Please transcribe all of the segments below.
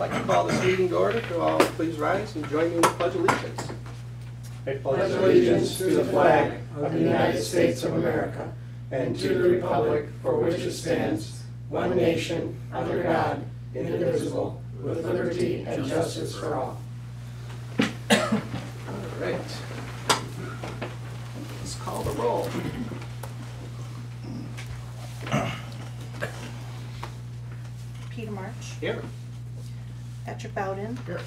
I'd like to call this meeting to order. Could all please rise and join me in the Pledge of Allegiance. I pledge allegiance to the flag of the United States of America and to the republic for which it stands, one nation, under God, indivisible, with liberty and justice for all. All right. Let's call the roll. Peter March. Here. Patrick Bowden. Here.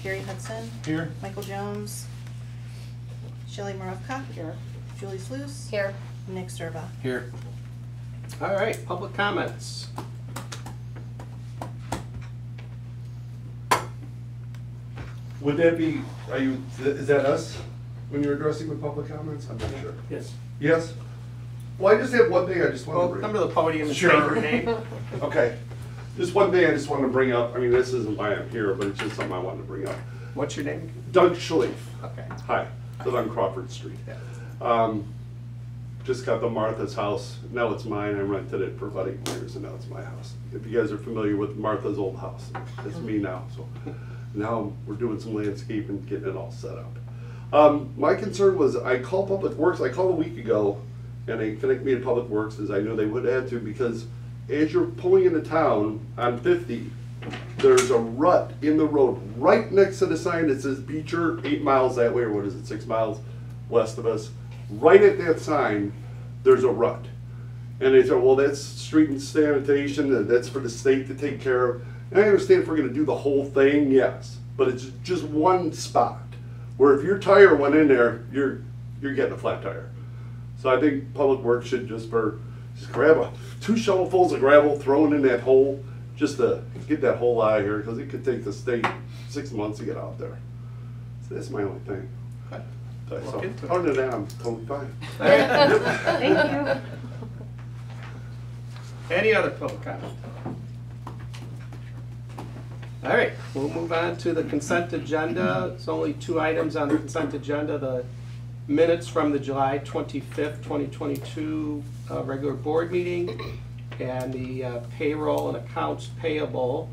Gary Hudson. Here. Michael Jones. Shelley Marevka. Here. Julie Sluice. Here. Nick Sturba. Here. All right, public comments. Would that be, is that us when you're addressing the public comments? I'm not sure. Yes. Yes? Well, I just have one thing I just Well, want to come bring to the podium and Sure. state your name. Okay. Just one thing I just want to bring up. I mean, this isn't why I'm here, but it's just something I wanted to bring up. What's your name? Doug Schleif. Okay. Hi. Live on Crawford Street. Yeah. Just got the Martha's house. Now it's mine. I rented it for about 8 years, and now it's my house. If you guys are familiar with Martha's old house, it's me now. So now we're doing some landscaping, getting it all set up. My concern was I called Public Works. I called a week ago, and they connected me to Public Works as I knew they would have to, because as you're pulling into town on 50, there's a rut in the road right next to the sign that says Beecher, 8 miles that way, or what is it, 6 miles west of us. Right at that sign, there's a rut. And they said, well, that's street and sanitation, and that's for the state to take care of. And I understand if we're gonna do the whole thing, yes, but it's just one spot, where if your tire went in there, you're getting a flat tire. So I think Public Works should just grab 2 shovelfuls of gravel, throw it in that hole, just to get that hole out of here, because it could take the state 6 months to get out there. So that's my only thing. So, Look into it. other than that, I'm totally fine. Thank you. Any other public comment? All right, we'll move on to the consent agenda. It's only 2 items on the consent agenda. The minutes from the July 25th, 2022 regular board meeting, and the payroll and accounts payable.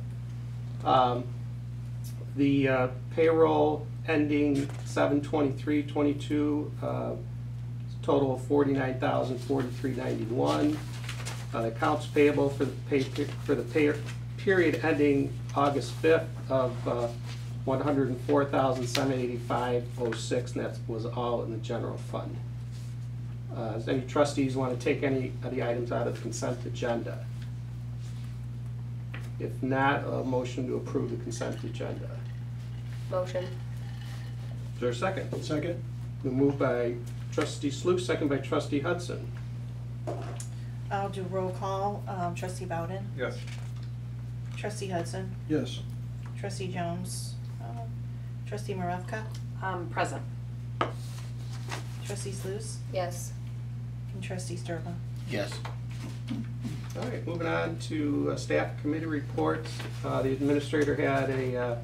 The payroll ending 7/23/22, total of $49,043.91. The accounts payable for the period ending August 5th of $104,785.06, and that was all in the general fund. Does any trustees want to take any of the items out of the consent agenda? If not, a motion to approve the consent agenda. Motion. Is there a second? Second. Been moved by trustee Sluice, second by trustee Hudson. I'll do roll call. Trustee Bowden. Yes. Trustee Hudson. Yes. Trustee Jones. Trustee Marevka. Present. Trustee Sluice. Yes. And Trustee Sturba. Yes. All right, moving on to staff committee reports. The administrator had a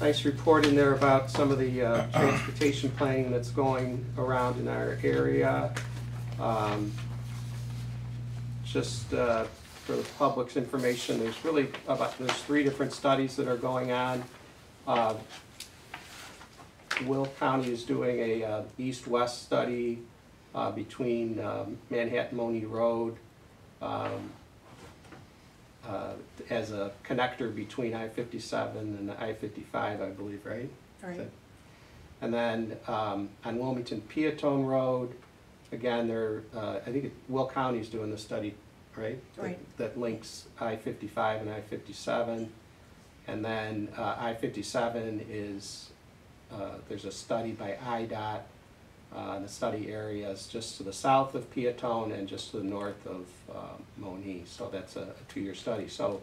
nice report in there about some of the transportation planning that's going around in our area. Just for the public's information, there's 3 different studies that are going on. Will County is doing a east-west study between Manhattan-Monee Road as a connector between I-57 and I-55, I believe, right? Right. And then on Wilmington Peatone Road, again, I think Will County is doing the study, right? Right. That links I-55 and I-57. And then I-57 is, there's a study by IDOT. The study areas just to the south of Peatone and just to the north of Monee. So that's a 2-year study. So,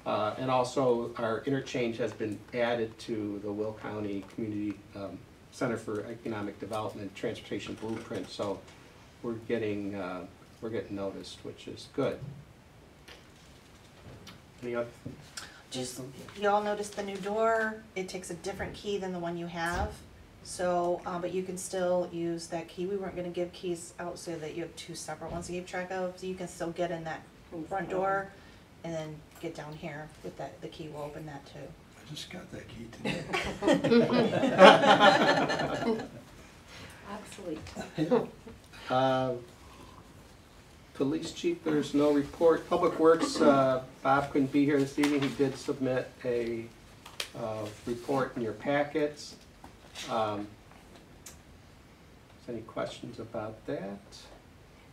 and also our interchange has been added to the Will County Community Center for Economic Development Transportation Blueprint. So we're getting noticed, which is good. Any other? Just, you all noticed the new door. It takes a different key than the one you have. So, but you can still use that key. We weren't gonna give keys out so that you have 2 separate ones to keep track of. So you can still get in that front door and then get down here with that, the key will open that too. I just got that key today. Obsolete. Police chief, there's no report. Public Works, Bob couldn't be here this evening. He did submit a report in your packets. Any questions about that?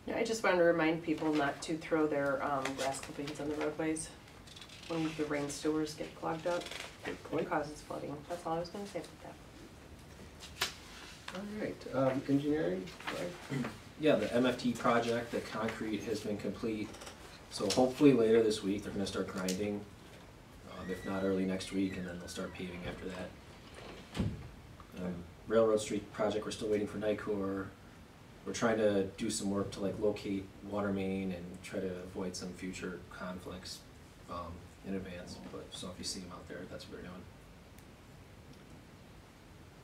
Yeah, I just wanted to remind people not to throw their grass clippings on the roadways when the rain sewers get clogged up. Good point. It causes flooding. That's all I was gonna say about that. All right, engineering, right? Yeah, the MFT project, the concrete has been complete, so hopefully later this week, they're gonna start grinding. If not early next week, and then they'll start paving after that. Railroad Street project, we're still waiting for NICOR. We're trying to do some work to like locate water main and try to avoid some future conflicts in advance, but, so if you see them out there, that's what they're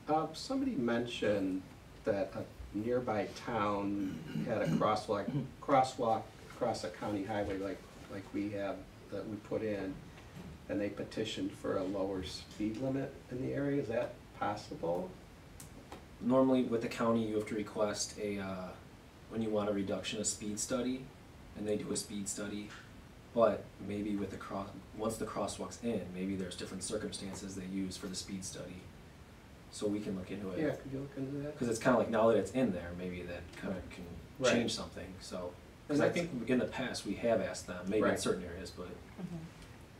doing. Somebody mentioned that a nearby town had a crosswalk across a county highway like we have, that we put in, and they petitioned for a lower speed limit in the area. Is that possible? Normally with the county, you have to request a, when you want a reduction of speed study, and they do a speed study. But maybe with the once the crosswalk's in, maybe there's different circumstances they use for the speed study. So we can look into it. Yeah, could you look into that? Because it's kind of like, now that it's in there, maybe that kind of can Right. change something, so. Because I think in the past, we have asked them, maybe in Right. certain areas, but.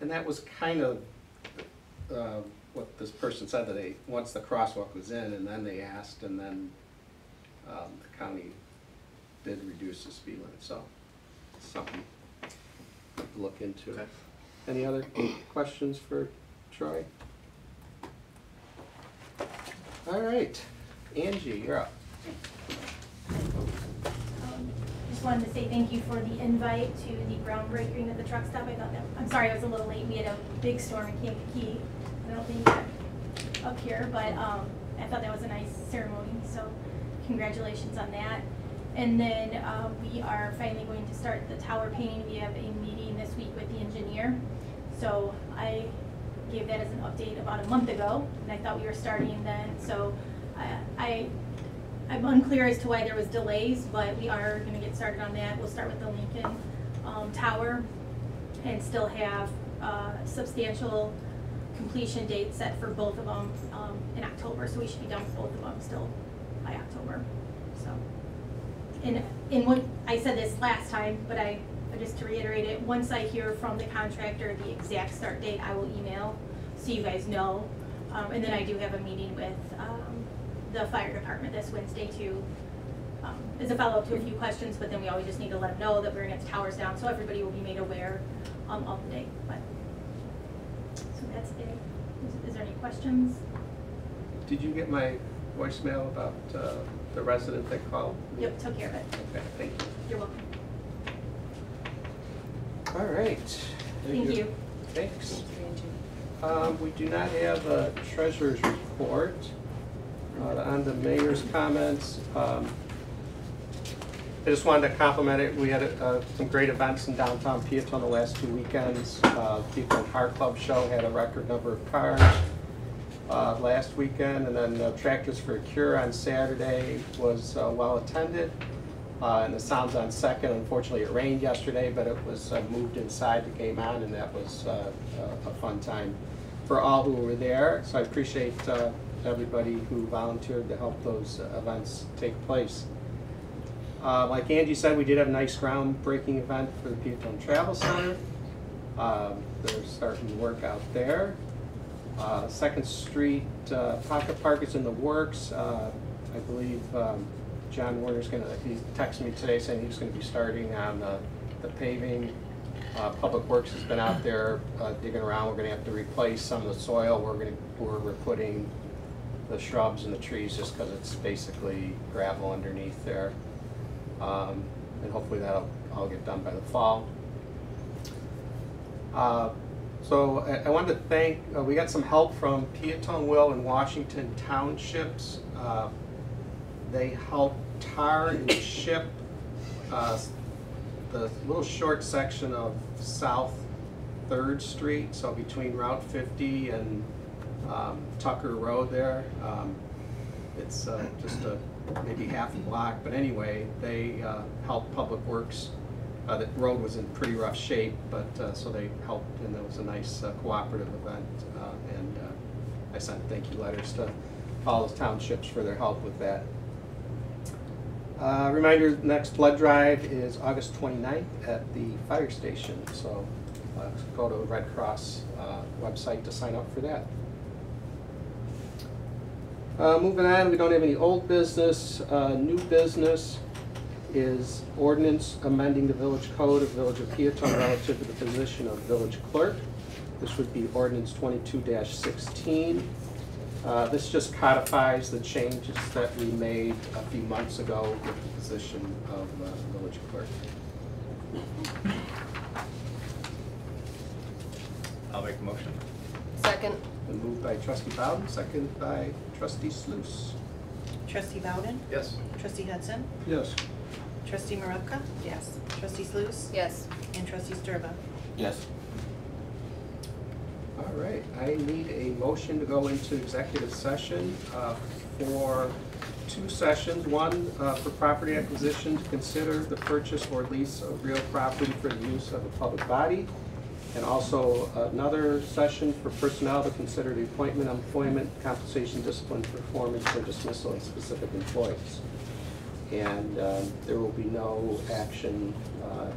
And that was kind of what this person said, that they, once the crosswalk was in, and then they asked, and then the county did reduce the speed limit, so it's something to look into. Okay. Any other questions for Troy? All right, Angie, you're up. Just wanted to say thank you for the invite to the groundbreaking at the truck stop. I thought that, I'm sorry I was a little late. We had a big storm in Kankakee. I don't think up here, but I thought that was a nice ceremony, so congratulations on that. And then we are finally going to start the tower painting. We have a meeting this week with the engineer. So I gave that as an update about a month ago, and I thought we were starting then. So I'm unclear as to why there was delays, but we are going to get started on that. We'll start with the Lincoln Tower and still have substantial completion date set for both of them in October. So we should be done with both of them still by October. So, in what I said this last time, but just to reiterate it, once I hear from the contractor the exact start date, I will email so you guys know. And then I do have a meeting with the fire department this Wednesday too, as a follow-up to a few questions, but then we always just need to let them know that we're gonna have the towers down, so everybody will be made aware of the date. But so that's it. Is there any questions? Did you get my voicemail about the resident that called? Yep, took care of it. Okay, thank you. You're welcome. All right. Thank you. Thanks. Thank you, Angie. We do not have a treasurer's report. On the mayor's comments, I just wanted to compliment it. We had some great events in downtown Peatone the last 2 weekends. Peatone Car Club show had a record number of cars last weekend, and then Tractors for a Cure on Saturday was well attended. And the Sounds on Second, unfortunately it rained yesterday, but it was moved inside the game on, and that was a fun time for all who were there. So I appreciate everybody who volunteered to help those events take place. Like Angie said, we did have a nice groundbreaking event for the Peatone Travel Center. They're starting to work out there. 2nd Street Pocket Park is in the works. I believe John Warner's he texted me today saying he's gonna be starting on the paving. Public Works has been out there digging around. We're gonna have to replace some of the soil. We're putting the shrubs and the trees just because it's basically gravel underneath there. And hopefully that'll all get done by the fall. So I wanted to thank, we got some help from Peatone, Will, and Washington Townships. They helped tar and chip the little short section of South 3rd Street, so between Route 50 and Tucker Road there. It's just maybe half a block, but anyway, they helped Public Works. The road was in pretty rough shape, but so they helped, and it was a nice cooperative event. And I sent thank you letters to all the townships for their help with that. Reminder, next blood drive is August 29th at the fire station, so go to the Red Cross website to sign up for that. Moving on, we don't have any old business. New business is ordinance amending the village code of Village of Peatone relative to the position of village clerk. This would be ordinance 22-16. This just codifies the changes that we made a few months ago with the position of village clerk. I'll make the motion. Second. Been moved by trustee Bowden, second by trustee Sluse. Trustee Bowden? Yes. Trustee Hudson? Yes. Trustee Maravka? Yes. Trustee Sluse? Yes. And trustee Sturba? Yes. All right, I need a motion to go into executive session for 2 sessions. One, for property acquisition to consider the purchase or lease of real property for the use of a public body. And also another session for personnel to consider the appointment, employment, compensation, discipline, performance, or dismissal of specific employees. And there will be no action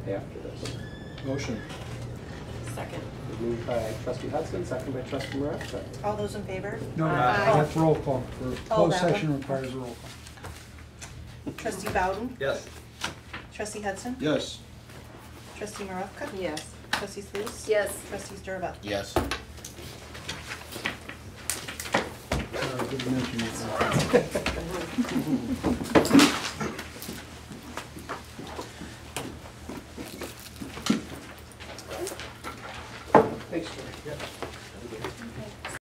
after this. Motion. Second. Moved by trustee Hudson, second by trustee Maravka. All those in favor? No, Aye. that's roll call. For Oh, closed that one. session requires a roll call. Trustee Bowden? Yes. Trustee Hudson? Yes. Trustee Maravka? Yes. Trustee Sluse? Yes. Trustee Sturba? Yes. Didn't mention that. Thanks, Jerry.